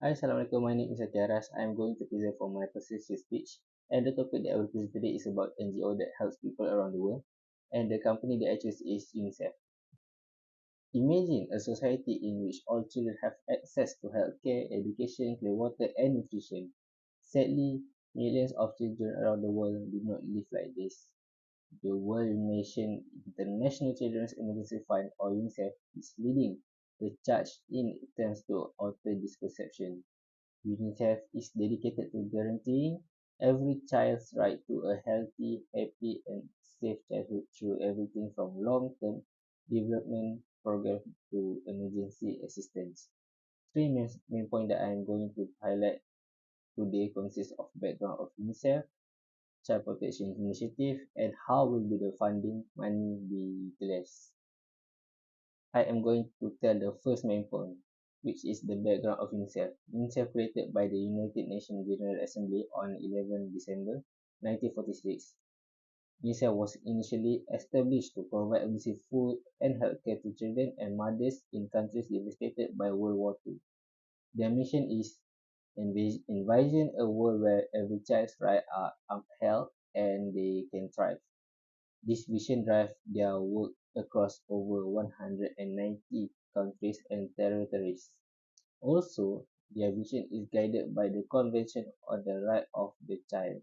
Hi, Assalamualaikum. My name is Aqil Harraz. I am going to present for my persuasive speech. And the topic that I will present today is about NGO that helps people around the world. And the company that I choose is UNICEF. Imagine a society in which all children have access to healthcare, education, clean water, and nutrition. Sadly, millions of children around the world do not live like this. The World Nation International Children's Emergency Fund or UNICEF is leading the charge in attempts to alter this perception. UNICEF is dedicated to guaranteeing every child's right to a healthy, happy, and safe childhood through everything from long-term development programs to emergency assistance. Three main points that I am going to highlight today consist of background of UNICEF, child protection initiative, and how will be the funding money be utilized. I am going to tell the first main point, which is the background of UNICEF. UNICEF created by the United Nations General Assembly on 11 December 1946. UNICEF was initially established to provide emergency food and healthcare to children and mothers in countries devastated by World War II. Their mission is envision a world where every child's rights are upheld and they can thrive. This vision drives their work across over 190 countries and territories. Also, their vision is guided by the Convention on the Right of the Child,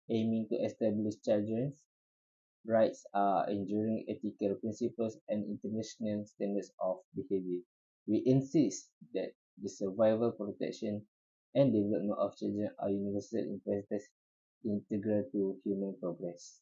aiming to establish children's rights are enduring ethical principles and international standards of behavior. We insist that the survival, protection, and development of children are universal imperative integral to human progress.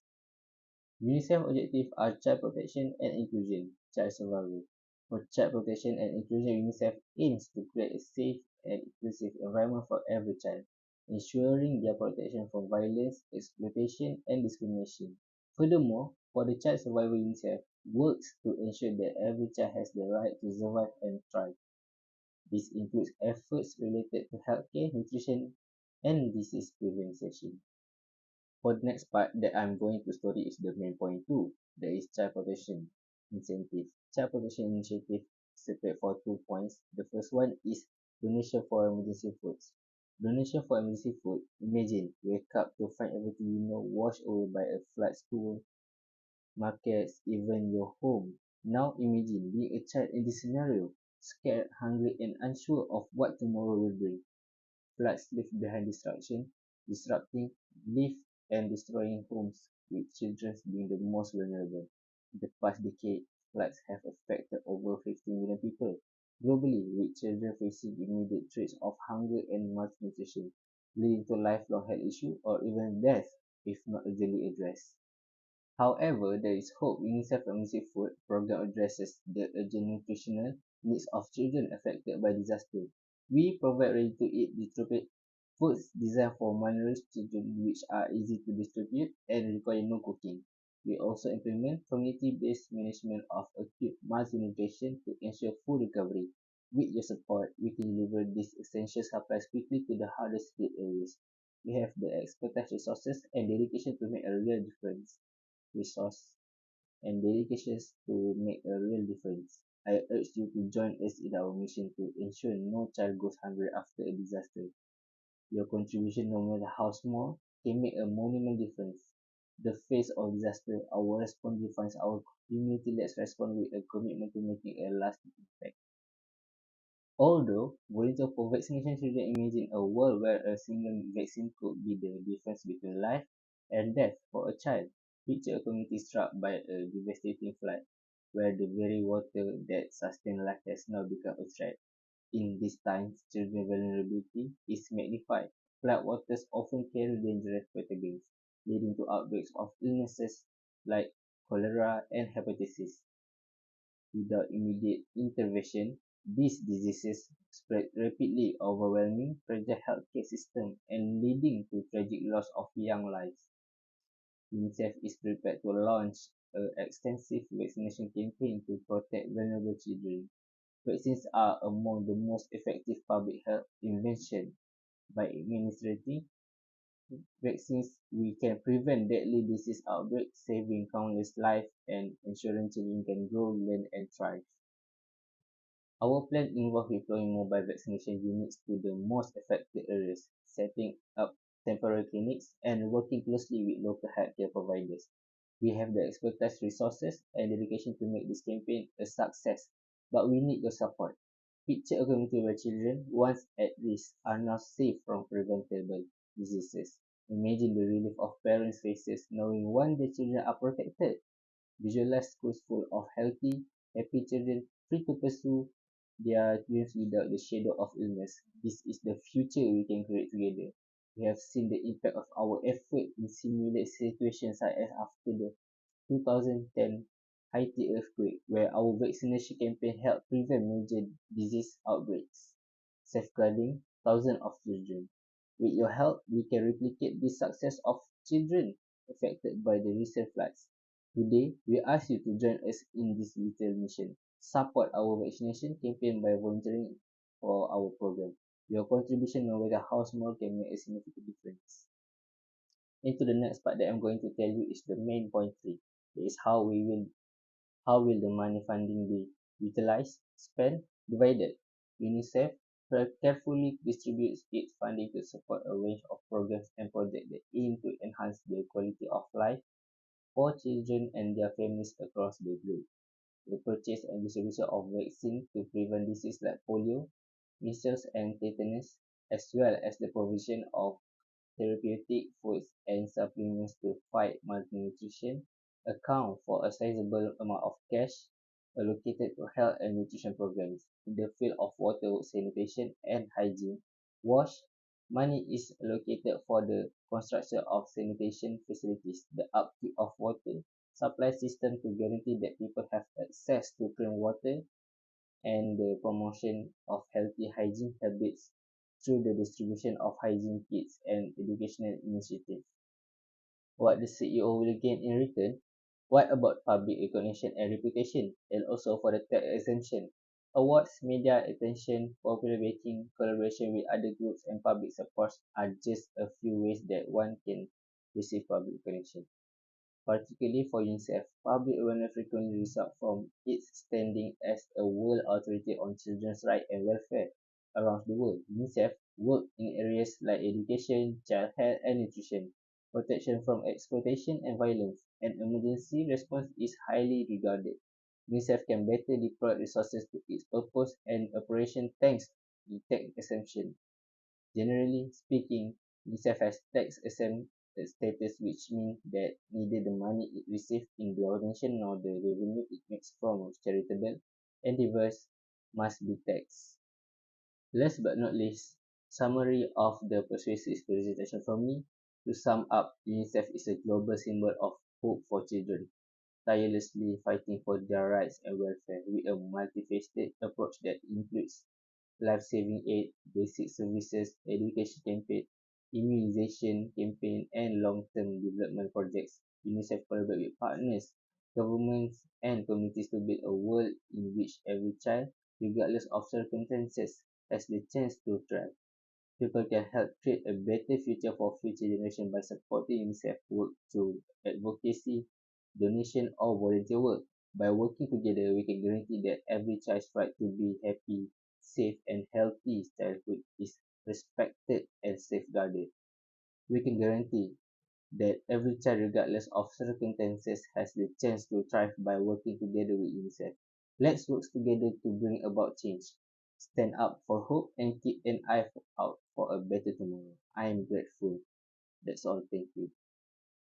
UNICEF objectives are child protection and inclusion, child survival. For child protection and inclusion, UNICEF aims to create a safe and inclusive environment for every child, ensuring their protection from violence, exploitation, and discrimination. Furthermore, for the child survival, UNICEF works to ensure that every child has the right to survive and thrive. This includes efforts related to healthcare, nutrition, and disease prevention. For the next part that I'm going to study is the main point two, that is child protection incentive. Child protection initiative separate for 2 points. The first one is donation for emergency foods. Donation for emergency food. Imagine wake up to find everything you know washed away by a flood, school, markets, even your home. Now imagine being a child in this scenario, scared, hungry, and unsure of what tomorrow will bring. Floods leave behind destruction, disrupting, live and destroying homes, with children being the most vulnerable. In the past decade, floods have affected over 15 million people globally, with children facing immediate threats of hunger and malnutrition, leading to lifelong health issues or even death if not urgently addressed. However, there is hope. UNICEF Emergency Food Program addresses the urgent nutritional needs of children affected by disaster. We provide ready-to-eat distributed foods designed for malnourished children which are easy to distribute and require no cooking. We also implement community-based management of acute malnutrition to ensure full recovery. With your support, we can deliver these essential supplies quickly to the hardest hit areas. We have the expertise, resources, and dedication to make a real difference resource, and dedications to make a real difference. I urge you to join us in our mission to ensure no child goes hungry after a disaster. Your contribution, no matter how small, can make a monumental difference. The face of disaster, our response defines our community. Let's respond with a commitment to making a lasting impact. Although volunteer for vaccination children imagine a world where a single vaccine could be the difference between life and death for a child. Picture a community struck by a devastating flood, where the very water that sustained life has now become a threat. In these times, children's vulnerability is magnified. Flood waters often carry dangerous pathogens, leading to outbreaks of illnesses like cholera and hepatitis. Without immediate intervention, these diseases spread rapidly, overwhelming fragile healthcare system and leading to tragic loss of young lives. UNICEF is prepared to launch an extensive vaccination campaign to protect vulnerable children. Vaccines are among the most effective public health inventions. By administering vaccines, we can prevent deadly disease outbreaks, saving countless lives and ensuring children can grow, learn, and thrive. Our plan involves deploying mobile vaccination units to the most affected areas, setting up temporary clinics, and working closely with local healthcare providers. We have the expertise, resources, and dedication to make this campaign a success, but we need your support. Picture a community where children, once at risk, are now safe from preventable diseases. Imagine the relief of parents' faces knowing one their children are protected. Visualize schools full of healthy, happy children free to pursue their dreams without the shadow of illness. This is the future we can create together. We have seen the impact of our effort in similar situations such as after the 2010 Haiti earthquake, where our vaccination campaign helped prevent major disease outbreaks, safeguarding thousands of children. With your help, we can replicate this success of children affected by the recent floods. Today, we ask you to join us in this little mission. Support our vaccination campaign by volunteering for our program. Your contribution, no matter how small, can make a significant difference. Into the next part that I'm going to tell you is the main point three. That is how will the money funding be utilized, spent, divided? UNICEF carefully distributes its funding to support a range of programs and projects that aim to enhance the quality of life for children and their families across the globe. The purchase and distribution of vaccines to prevent diseases like polio, measles, and tetanus, as well as the provision of therapeutic foods and supplements to fight malnutrition, account for a sizable amount of cash allocated to health and nutrition programs. In the field of water sanitation and hygiene, WASH, money is allocated for the construction of sanitation facilities, the upkeep of water supply system to guarantee that people have access to clean water, and the promotion of healthy hygiene habits through the distribution of hygiene kits and educational initiatives. What the CEO will gain in return? What about public recognition and reputation, and also for the tax exemption? Awards, media attention, popular backing, collaboration with other groups, and public support are just a few ways that one can receive public recognition. Particularly for UNICEF, public awareness frequently results from its standing as a world authority on children's rights and welfare around the world. UNICEF works in areas like education, child health and nutrition, protection from exploitation and violence, and emergency response is highly regarded. UNICEF can better deploy resources to its purpose and operation thanks to tax exemption. Generally speaking, UNICEF has tax-exempt status, which means that neither the money it receives in donation nor the revenue it makes from charitable endeavors must be taxed. Last but not least, summary of the persuasive presentation from me. To sum up, UNICEF is a global symbol of hope for children, tirelessly fighting for their rights and welfare with a multifaceted approach that includes life-saving aid, basic services, education campaign, immunization campaign, and long-term development projects. UNICEF collaborates with partners, governments, and communities to build a world in which every child, regardless of circumstances, has the chance to thrive. People can help create a better future for future generations by supporting UNICEF work through advocacy, donation, or volunteer work. By working together, we can guarantee that every child's right to be happy, safe, and healthy childhood is respected and safeguarded. We can guarantee that every child, regardless of circumstances, has the chance to thrive by working together with UNICEF. Let's work together to bring about change. Stand up for hope and keep an eye out for a better tomorrow. I am grateful. That's all. Thank you.